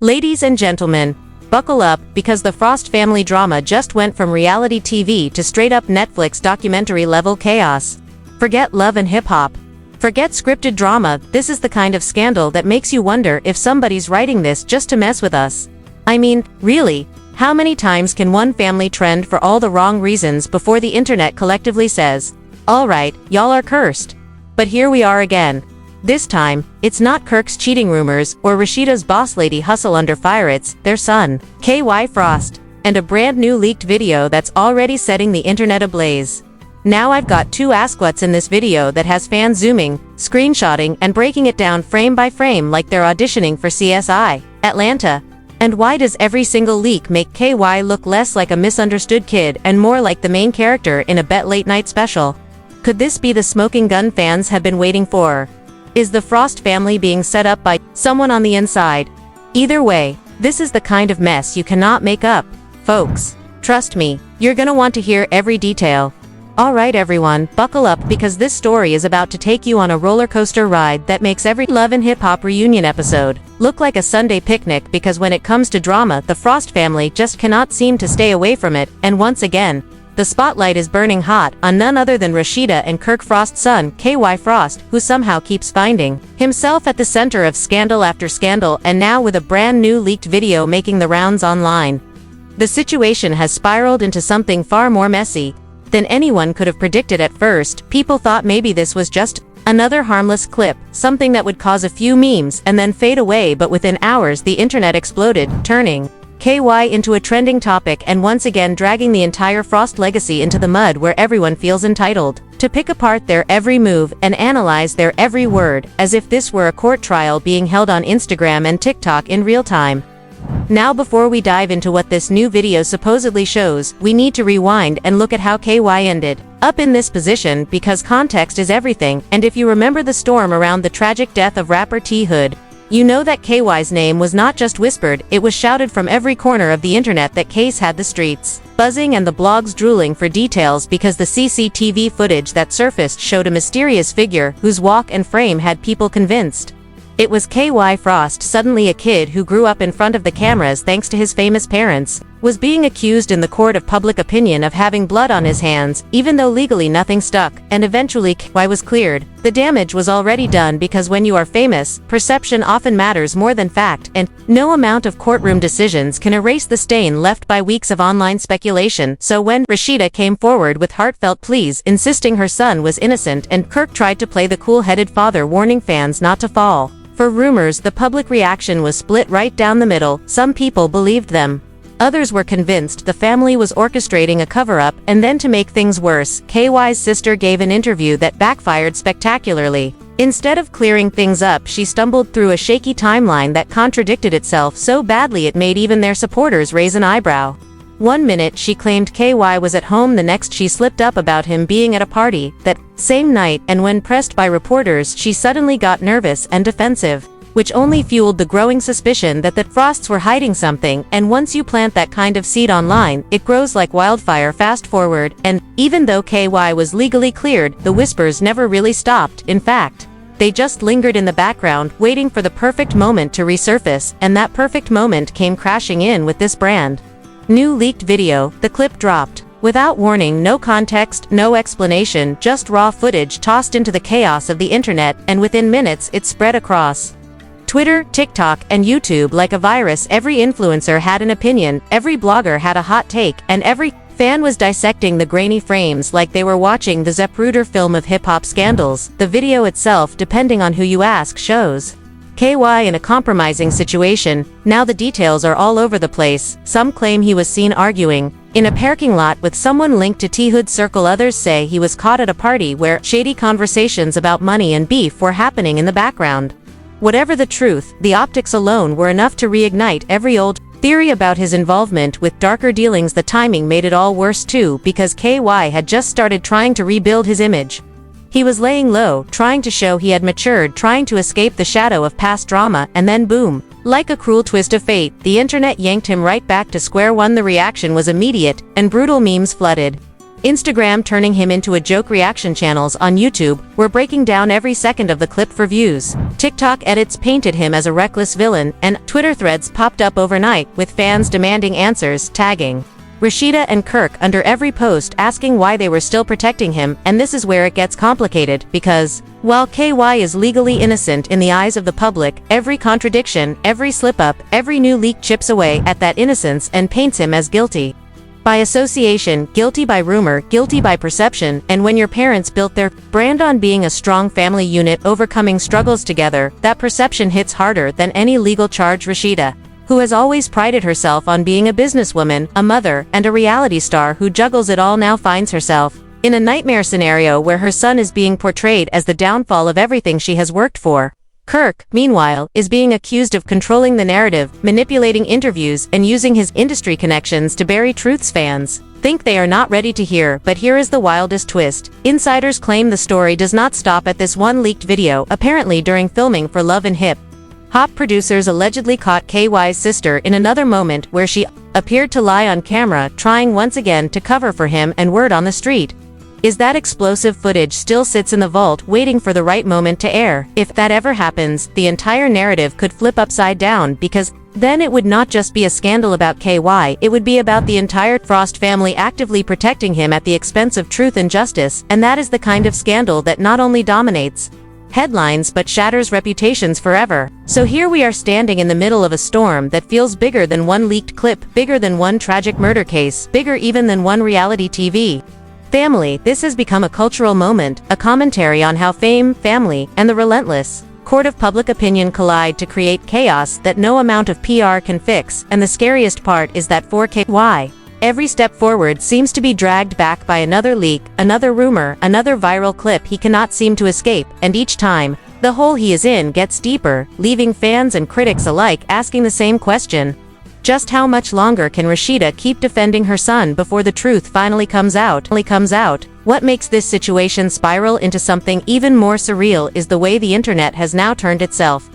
Ladies and gentlemen, buckle up because the Frost family drama just went from reality TV to straight-up Netflix documentary-level chaos. Forget love and hip-hop. Forget scripted drama, this is the kind of scandal that makes you wonder if somebody's writing this just to mess with us. I mean, really, how many times can one family trend for all the wrong reasons before the internet collectively says, "Alright, y'all are cursed"? But here we are again. This time, it's not Kirk's cheating rumors or Rasheeda's boss lady hustle under fire, it's their son, KY Frost, and a brand new leaked video that's already setting the internet ablaze. Now I've got two askwats in this video that has fans zooming, screenshotting and breaking it down frame by frame like they're auditioning for CSI, Atlanta. And why does every single leak make KY look less like a misunderstood kid and more like the main character in a Bet late night special? Could this be the smoking gun fans have been waiting for? Is the Frost family being set up by someone on the inside? Either way, this is the kind of mess you cannot make up, folks. Trust me, you're gonna want to hear every detail. Alright everyone, buckle up because this story is about to take you on a roller coaster ride that makes every Love and Hip Hop reunion episode look like a Sunday picnic, because when it comes to drama, the Frost family just cannot seem to stay away from it, and once again, the spotlight is burning hot on none other than Rasheeda and Kirk Frost's son, KY Frost, who somehow keeps finding himself at the center of scandal after scandal, and now with a brand new leaked video making the rounds online. The situation has spiraled into something far more messy than anyone could have predicted at first. People thought maybe this was just another harmless clip, something that would cause a few memes and then fade away, but within hours the internet exploded, turning KY into a trending topic and once again dragging the entire Frost legacy into the mud, where everyone feels entitled to pick apart their every move and analyze their every word, as if this were a court trial being held on Instagram and TikTok in real time. Now before we dive into what this new video supposedly shows, we need to rewind and look at how KY ended up in this position, because context is everything, and if you remember the storm around the tragic death of rapper T Hood, you know that KY's name was not just whispered, it was shouted from every corner of the internet. That case had the streets buzzing and the blogs drooling for details, because the CCTV footage that surfaced showed a mysterious figure whose walk and frame had people convinced it was KY Frost. Suddenly a kid who grew up in front of the cameras thanks to his famous parents was being accused in the court of public opinion of having blood on his hands, even though legally nothing stuck, and eventually KY was cleared. The damage was already done, because when you are famous, perception often matters more than fact, and no amount of courtroom decisions can erase the stain left by weeks of online speculation. So when Rasheeda came forward with heartfelt pleas insisting her son was innocent, and Kirk tried to play the cool-headed father warning fans not to fall for rumors, the public reaction was split right down the middle. Some people believed them. Others were convinced the family was orchestrating a cover-up, and then to make things worse, KY's sister gave an interview that backfired spectacularly. Instead of clearing things up, she stumbled through a shaky timeline that contradicted itself so badly it made even their supporters raise an eyebrow. One minute she claimed KY was at home, the next she slipped up about him being at a party that same night, and when pressed by reporters she suddenly got nervous and defensive, which only fueled the growing suspicion that the Frosts were hiding something. And once you plant that kind of seed online, it grows like wildfire. Fast forward, and even though KY was legally cleared, the whispers never really stopped. In fact, they just lingered in the background, waiting for the perfect moment to resurface, and that perfect moment came crashing in with this brand new leaked video. The clip dropped without warning, no context, no explanation, just raw footage tossed into the chaos of the internet, and within minutes it spread across Twitter, TikTok, and YouTube like a virus. Every influencer had an opinion, every blogger had a hot take, and every fan was dissecting the grainy frames like they were watching the Zapruder film of hip-hop scandals. The video itself, depending on who you ask, shows KY in a compromising situation. Now the details are all over the place. Some claim he was seen arguing in a parking lot with someone linked to T Hood's circle. Others say he was caught at a party where shady conversations about money and beef were happening in the background. Whatever the truth, the optics alone were enough to reignite every old theory about his involvement with darker dealings. The timing made it all worse too, because KY had just started trying to rebuild his image. He was laying low, trying to show he had matured, trying to escape the shadow of past drama, and then boom, like a cruel twist of fate, the internet yanked him right back to square one. The reaction was immediate, and brutal memes flooded Instagram turning him into a joke. Reaction channels on YouTube were breaking down every second of the clip for views. TikTok edits painted him as a reckless villain, and Twitter threads popped up overnight with fans demanding answers, tagging Rasheeda and Kirk under every post asking why they were still protecting him. And this is where it gets complicated, because while KY is legally innocent in the eyes of the public, every contradiction, every slip-up, every new leak chips away at that innocence and paints him as guilty by association, guilty by rumor, guilty by perception. And when your parents built their brand on being a strong family unit overcoming struggles together, that perception hits harder than any legal charge. Rasheeda, who has always prided herself on being a businesswoman, a mother, and a reality star who juggles it all, now finds herself in a nightmare scenario where her son is being portrayed as the downfall of everything she has worked for. Kirk, meanwhile, is being accused of controlling the narrative, manipulating interviews, and using his industry connections to bury truths fans think they are not ready to hear. But here is the wildest twist. Insiders claim the story does not stop at this one leaked video. Apparently during filming for Love and Hip Hop, producers allegedly caught KY's sister in another moment where she appeared to lie on camera, trying once again to cover for him, and word on the street is that explosive footage still sits in the vault waiting for the right moment to air. If that ever happens, the entire narrative could flip upside down, because then it would not just be a scandal about KY, it would be about the entire Frost family actively protecting him at the expense of truth and justice. And that is the kind of scandal that not only dominates headlines but shatters reputations forever. So here we are standing in the middle of a storm that feels bigger than one leaked clip, bigger than one tragic murder case, bigger even than one reality TV family. This has become a cultural moment, a commentary on how fame, family, and the relentless court of public opinion collide to create chaos that no amount of PR can fix. And the scariest part is that for KY, every step forward seems to be dragged back by another leak, another rumor, another viral clip he cannot seem to escape. And each time, the hole he is in gets deeper, leaving fans and critics alike asking the same question: just how much longer can Rasheeda keep defending her son before the truth finally comes out? What makes this situation spiral into something even more surreal is the way the internet has now turned itself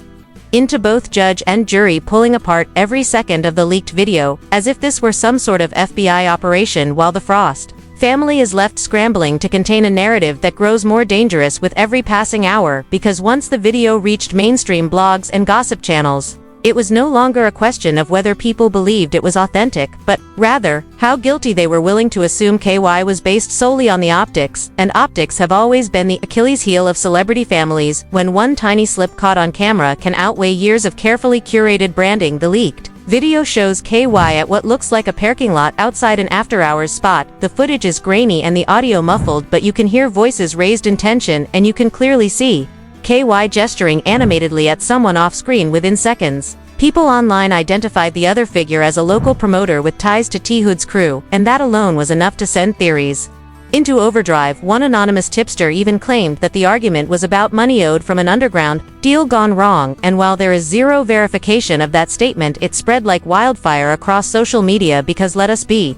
into both judge and jury, pulling apart every second of the leaked video, as if this were some sort of FBI operation, while the Frost family is left scrambling to contain a narrative that grows more dangerous with every passing hour. Because once the video reached mainstream blogs and gossip channels, it was no longer a question of whether people believed it was authentic, but rather how guilty they were willing to assume KY was, based solely on the optics. And optics have always been the Achilles heel of celebrity families. When one tiny slip caught on camera can outweigh years of carefully curated branding. The leaked video shows KY at what looks like a parking lot outside an after-hours spot. The footage is grainy and the audio muffled, but you can hear voices raised in tension, and you can clearly see KY gesturing animatedly at someone off-screen within seconds. People online identified the other figure as a local promoter with ties to T-Hood's crew, and that alone was enough to send theories into overdrive. One anonymous tipster even claimed that the argument was about money owed from an underground deal gone wrong, and while there is zero verification of that statement, it spread like wildfire across social media. Because let us be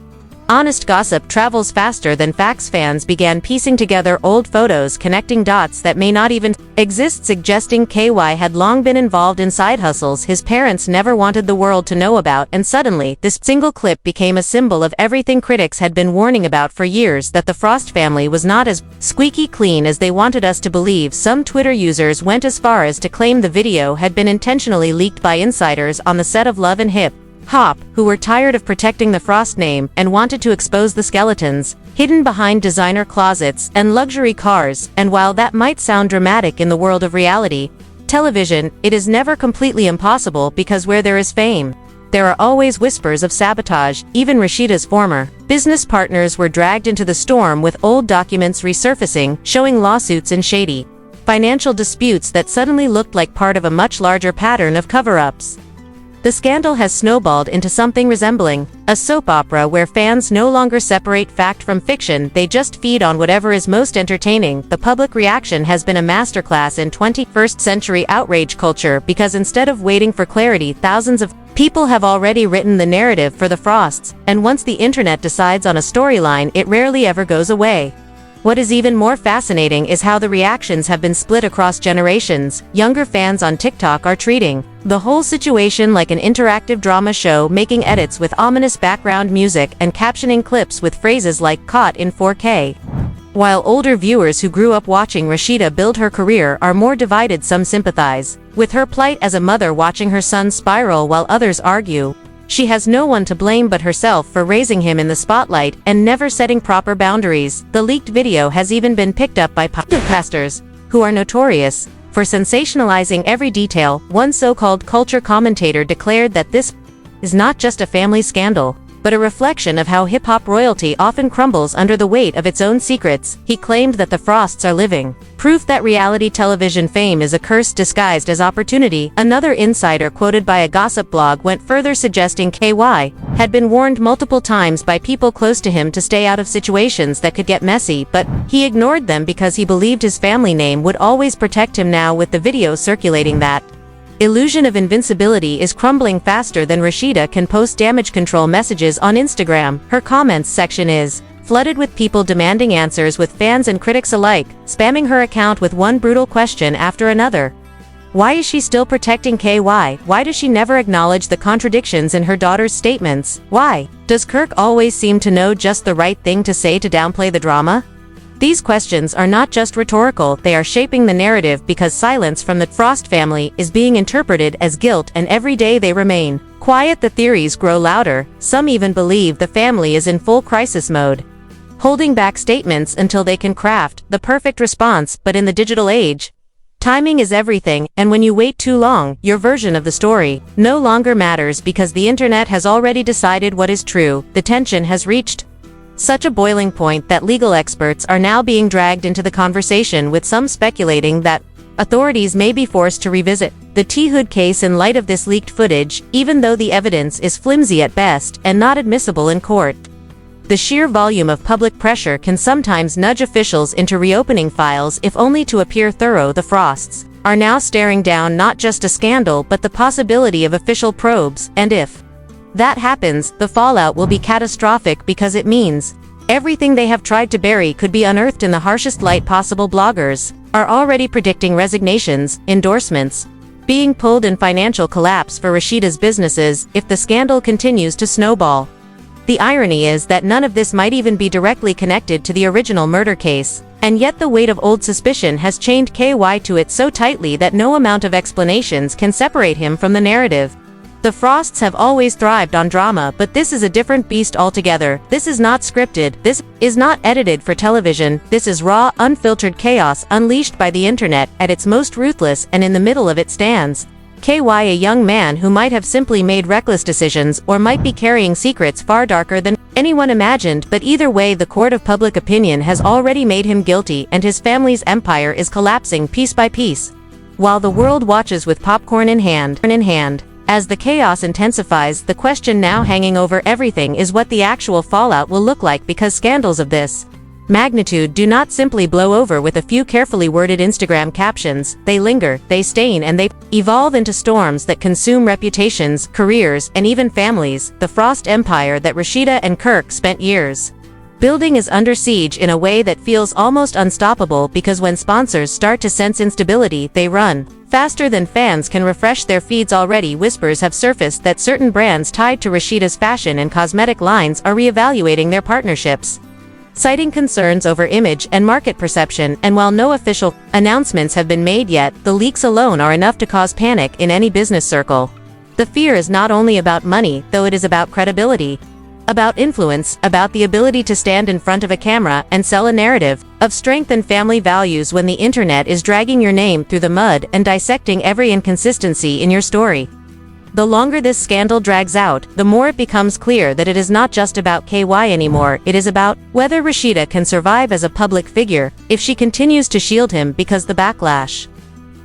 honest, gossip travels faster than facts. Fans began piecing together old photos, connecting dots that may not even exist, suggesting KY had long been involved in side hustles his parents never wanted the world to know about. And suddenly, this single clip became a symbol of everything critics had been warning about for years: that the Frost family was not as squeaky clean as they wanted us to believe. Some Twitter users went as far as to claim the video had been intentionally leaked by insiders on the set of Love and Hip Hop, who were tired of protecting the Frost name and wanted to expose the skeletons hidden behind designer closets and luxury cars. And while that might sound dramatic in the world of reality television, it is never completely impossible, because where there is fame, there are always whispers of sabotage. Even Rasheeda's former business partners were dragged into the storm, with old documents resurfacing, showing lawsuits and shady financial disputes that suddenly looked like part of a much larger pattern of cover-ups. The scandal has snowballed into something resembling a soap opera, where fans no longer separate fact from fiction, they just feed on whatever is most entertaining. The public reaction has been a masterclass in 21st century outrage culture, because instead of waiting for clarity, thousands of people have already written the narrative for the Frosts, and once the internet decides on a storyline, it rarely ever goes away. What is even more fascinating is how the reactions have been split across generations. Younger fans on TikTok are treating the whole situation like an interactive drama show, making edits with ominous background music and captioning clips with phrases like "caught in 4K." While older viewers who grew up watching Rasheeda build her career are more divided. Some sympathize with her plight as a mother watching her son spiral, while others argue she has no one to blame but herself for raising him in the spotlight and never setting proper boundaries. The leaked video has even been picked up by podcasters, who are notorious for sensationalizing every detail. One so-called culture commentator declared that this is not just a family scandal, but a reflection of how hip-hop royalty often crumbles under the weight of its own secrets. He claimed that the Frosts are living proof that reality television fame is a curse disguised as opportunity. Another insider quoted by a gossip blog went further, suggesting KY had been warned multiple times by people close to him to stay out of situations that could get messy, but he ignored them because he believed his family name would always protect him. Now, with the video circulating, that illusion of invincibility is crumbling faster than Rasheeda can post damage control messages on Instagram. Her comments section is flooded with people demanding answers, with fans and critics alike spamming her account with one brutal question after another. Why is she still protecting KY? Why does she never acknowledge the contradictions in her daughter's statements? Why does Kirk always seem to know just the right thing to say to downplay the drama? These questions are not just rhetorical, they are shaping the narrative, because silence from the Frost family is being interpreted as guilt, and every day they remain quiet, the theories grow louder. Some even believe the family is in full crisis mode, holding back statements until they can craft the perfect response. But in the digital age, timing is everything, and when you wait too long, your version of the story no longer matters, because the internet has already decided what is true. The tension has reached such a boiling point that legal experts are now being dragged into the conversation, with some speculating that authorities may be forced to revisit the T-Hood case in light of this leaked footage, even though the evidence is flimsy at best and not admissible in court. The sheer volume of public pressure can sometimes nudge officials into reopening files, if only to appear thorough. The Frosts are now staring down not just a scandal but the possibility of official probes, and if that happens, the fallout will be catastrophic, because it means everything they have tried to bury could be unearthed in the harshest light possible. Bloggers are already predicting resignations, endorsements being pulled, and financial collapse for Rasheeda's businesses if the scandal continues to snowball. The irony is that none of this might even be directly connected to the original murder case, and yet the weight of old suspicion has chained KY to it so tightly that no amount of explanations can separate him from the narrative. The Frosts have always thrived on drama, but this is a different beast altogether. This is not scripted, this is not edited for television, this is raw, unfiltered chaos unleashed by the internet at its most ruthless, and in the middle of it stands KY, a young man who might have simply made reckless decisions, or might be carrying secrets far darker than anyone imagined. But either way, the court of public opinion has already made him guilty, and his family's empire is collapsing piece by piece, while the world watches with popcorn in hand. As the chaos intensifies, the question now hanging over everything is what the actual fallout will look like, because scandals of this magnitude do not simply blow over with a few carefully worded Instagram captions. They linger, they stain, and they evolve into storms that consume reputations, careers, and even families. The Frost empire that Rasheeda and Kirk spent years building is under siege in a way that feels almost unstoppable, because when sponsors start to sense instability, they run faster than fans can refresh their feeds. Already, whispers have surfaced that certain brands tied to Rasheeda's fashion and cosmetic lines are reevaluating their partnerships, citing concerns over image and market perception. And while no official announcements have been made yet, the leaks alone are enough to cause panic in any business circle. The fear is not only about money, though it is about credibility, about influence, about the ability to stand in front of a camera and sell a narrative of strength and family values when the internet is dragging your name through the mud and dissecting every inconsistency in your story. The longer this scandal drags out, the more it becomes clear that it is not just about KY anymore. It is about whether Rasheeda can survive as a public figure if she continues to shield him, because the backlash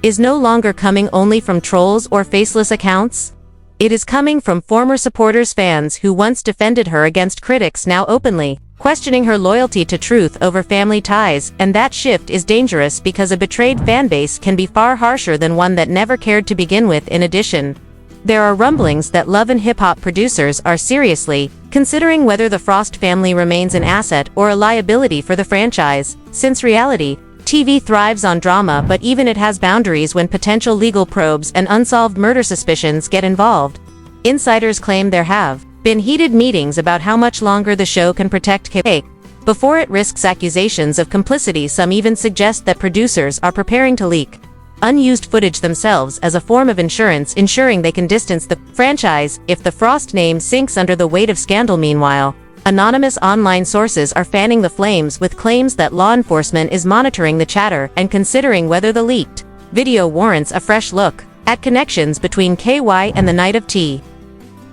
is no longer coming only from trolls or faceless accounts. It is coming from former supporters, fans who once defended her against critics, now openly questioning her loyalty to truth over family ties. And that shift is dangerous, because a betrayed fanbase can be far harsher than one that never cared to begin with. In addition, There are rumblings that Love and Hip Hop producers are seriously considering whether the Frost family remains an asset or a liability for the franchise, since reality TV thrives on drama, but even it has boundaries when potential legal probes and unsolved murder suspicions get involved. Insiders claim there have been heated meetings about how much longer the show can protect KY before it risks accusations of complicity. Some even suggest that producers are preparing to leak unused footage themselves as a form of insurance, ensuring they can distance the franchise if the Frost name sinks under the weight of scandal. Meanwhile, anonymous online sources are fanning the flames with claims that law enforcement is monitoring the chatter and considering whether the leaked video warrants a fresh look at connections between KY and the night of T.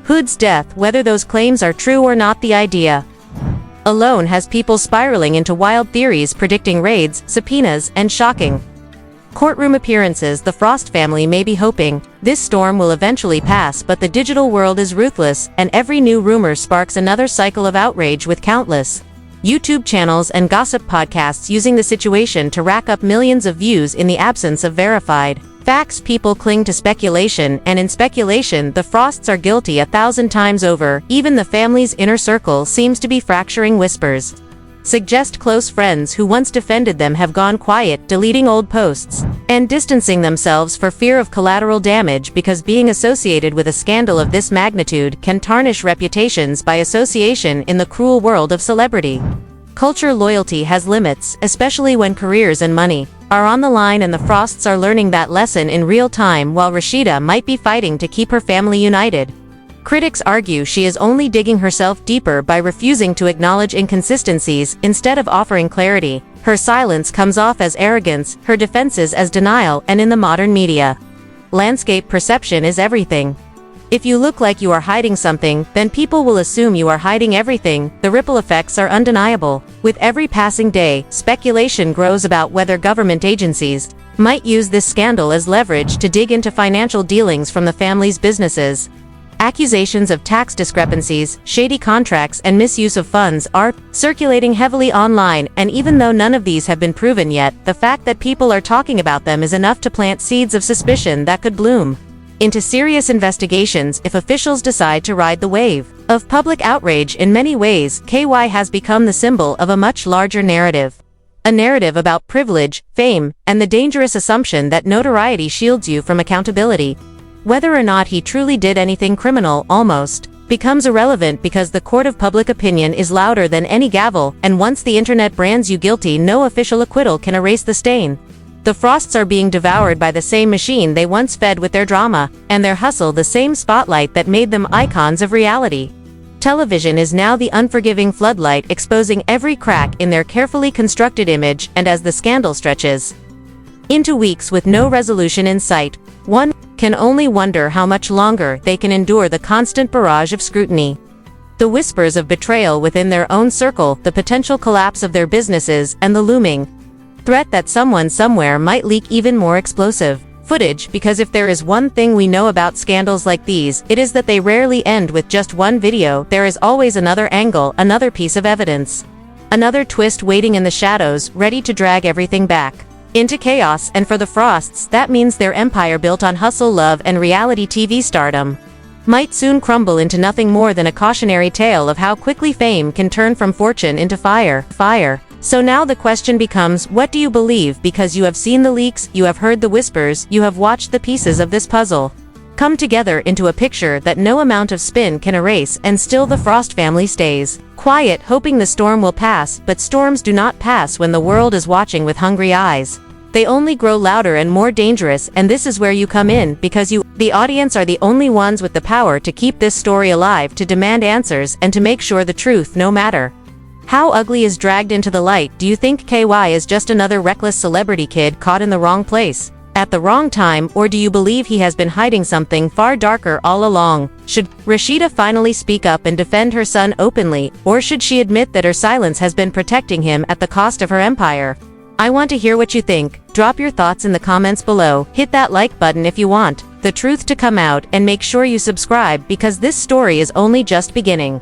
Hood's death. Whether those claims are true or not, the idea alone has people spiraling into wild theories predicting raids, subpoenas, and shocking courtroom appearances. The Frost family may be hoping this storm will eventually pass, but the digital world is ruthless, and every new rumor sparks another cycle of outrage, with countless YouTube channels and gossip podcasts using the situation to rack up millions of views. In the absence of verified facts, people cling to speculation, and in speculation, the Frosts are guilty 1,000 times over. Even the family's inner circle seems to be fracturing. Whispers suggest close friends who once defended them have gone quiet, deleting old posts and distancing themselves for fear of collateral damage, because being associated with a scandal of this magnitude can tarnish reputations by association. In the cruel world of celebrity culture, loyalty has limits, especially when careers and money are on the line, and the Frosts are learning that lesson in real time. While Rasheeda might be fighting to keep her family united, critics argue she is only digging herself deeper by refusing to acknowledge inconsistencies instead of offering clarity. Her silence comes off as arrogance, her defenses as denial, and in the modern media landscape, perception is everything. If you look like you are hiding something, then people will assume you are hiding everything. The ripple effects are undeniable. With every passing day, speculation grows about whether government agencies might use this scandal as leverage to dig into financial dealings from the family's businesses. Accusations of tax discrepancies, shady contracts, and misuse of funds are circulating heavily online, and even though none of these have been proven yet, the fact that people are talking about them is enough to plant seeds of suspicion that could bloom into serious investigations if officials decide to ride the wave of public outrage. In many ways, KY has become the symbol of a much larger narrative. A narrative about privilege, fame, and the dangerous assumption that notoriety shields you from accountability. Whether or not he truly did anything criminal almost becomes irrelevant, because the court of public opinion is louder than any gavel, and once the internet brands you guilty, no official acquittal can erase the stain. The Frosts are being devoured by the same machine they once fed with their drama and their hustle, the same spotlight that made them icons of reality television is now the unforgiving floodlight, exposing every crack in their carefully constructed image. And as the scandal stretches into weeks with no resolution in sight, one can only wonder how much longer they can endure the constant barrage of scrutiny. The whispers of betrayal within their own circle, the potential collapse of their businesses, and the looming threat that someone somewhere might leak even more explosive footage. Because if there is one thing we know about scandals like these, it is that they rarely end with just one video. There is always another angle, another piece of evidence, another twist waiting in the shadows, ready to drag everything back into chaos. And for the Frosts, that means their empire, built on hustle, love, and reality TV stardom, might soon crumble into nothing more than a cautionary tale of how quickly fame can turn from fortune into fire. So now the question becomes, what do you believe? Because you have seen the leaks, you have heard the whispers, you have watched the pieces of this puzzle come together into a picture that no amount of spin can erase, and still the Frost family stays quiet, hoping the storm will pass. But storms do not pass when the world is watching with hungry eyes. They only grow louder and more dangerous, and this is where you come in, because you, the audience, are the only ones with the power to keep this story alive, to demand answers, and to make sure the truth, no matter how ugly, is dragged into the light. Do you think KY is just another reckless celebrity kid caught in the wrong place at the wrong time, or do you believe he has been hiding something far darker all along? Should Rasheeda finally speak up and defend her son openly, or should she admit that her silence has been protecting him at the cost of her empire? I want to hear what you think. Drop your thoughts in the comments below. Hit that like button if you want the truth to come out, and make sure you subscribe, because this story is only just beginning.